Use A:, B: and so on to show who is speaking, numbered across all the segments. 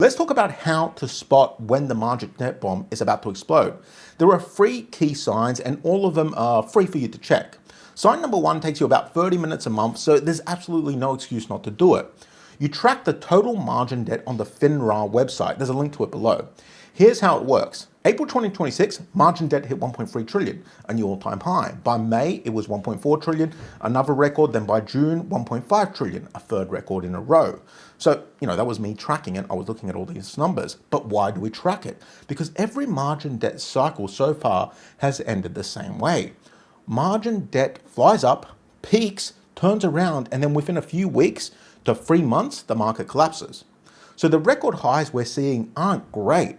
A: Let's talk about how to spot when the margin debt bomb is about to explode. There are 3 key signs and all of them are free for you to check. Sign number 1 takes you about 30 minutes a month, so there's absolutely no excuse not to do it. You track the total margin debt on the FINRA website. There's a link to it below. Here's how it works. April 2026, margin debt hit 1.3 trillion, a new all-time high. By May, it was 1.4 trillion, another record. Then by June, 1.5 trillion, a third record in a row. So, that was me tracking it. I was looking at all these numbers. But why do we track it? Because every margin debt cycle so far has ended the same way. Margin debt flies up, peaks, turns around, and then within a few weeks to 3 months, the market collapses. So the record highs we're seeing aren't great.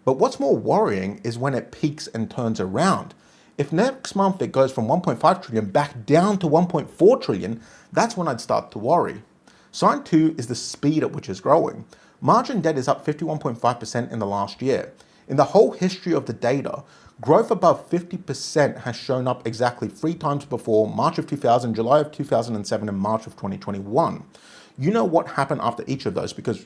A: But what's more worrying is when it peaks and turns around. If next month it goes from 1.5 trillion back down to 1.4 trillion, that's when I'd start to worry. Sign 2 is the speed at which it's growing. Margin debt is up 51.5% in the last year. In the whole history of the data, growth above 50% has shown up exactly 3 times before: March of 2000, July of 2007, and March of 2021. You know what happened after each of those because,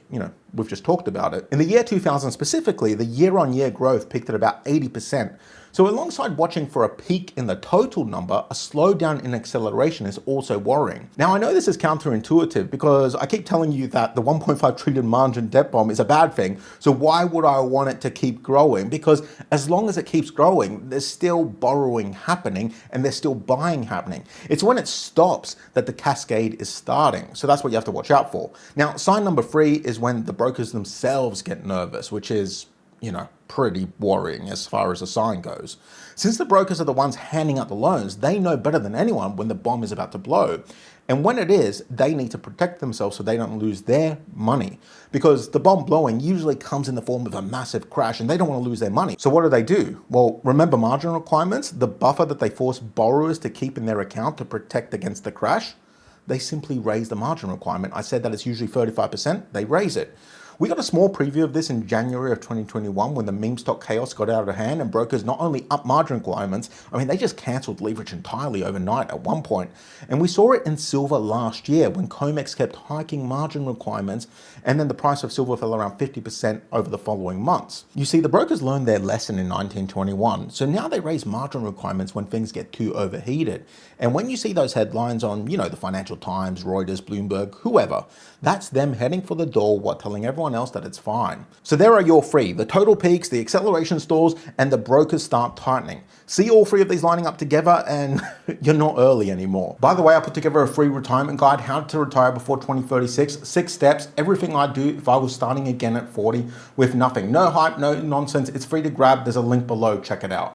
A: we've just talked about it. In the year 2000 specifically, the year-on-year growth peaked at about 80%. So alongside watching for a peak in the total number, a slowdown in acceleration is also worrying. Now, I know this is counterintuitive because I keep telling you that the 1.5 trillion margin debt bomb is a bad thing. So why would I want it to keep growing? Because as long as it keeps growing, there's still borrowing happening and there's still buying happening. It's when it stops that the cascade is starting. So that's what you have to watch out for. Now, sign number 3 is when the brokers themselves get nervous, which is, pretty worrying as far as a sign goes. Since the brokers are the ones handing out the loans, they know better than anyone when the bomb is about to blow. And when it is, they need to protect themselves so they don't lose their money. Because the bomb blowing usually comes in the form of a massive crash and they don't want to lose their money. So what do? Well, remember margin requirements, the buffer that they force borrowers to keep in their account to protect against the crash? They simply raise the margin requirement. I said that it's usually 35%, they raise it. We got a small preview of this in January of 2021 when the meme stock chaos got out of hand and brokers not only up margin requirements, they just cancelled leverage entirely overnight at one point. And we saw it in silver last year when COMEX kept hiking margin requirements and then the price of silver fell around 50% over the following months. You see, the brokers learned their lesson in 1921, so now they raise margin requirements when things get too overheated. And when you see those headlines on, the Financial Times, Reuters, Bloomberg, whoever, that's them heading for the door while telling everyone else that it's fine. So there are your 3: the total peaks, the acceleration stalls, and the brokers start tightening. See all 3 of these lining up together and you're not early anymore. By the way, I put together a free retirement guide, how to retire before 2036, 6 steps, everything I'd do if I was starting again at 40 with nothing. No hype, no nonsense. It's free to grab. There's a link below. Check it out.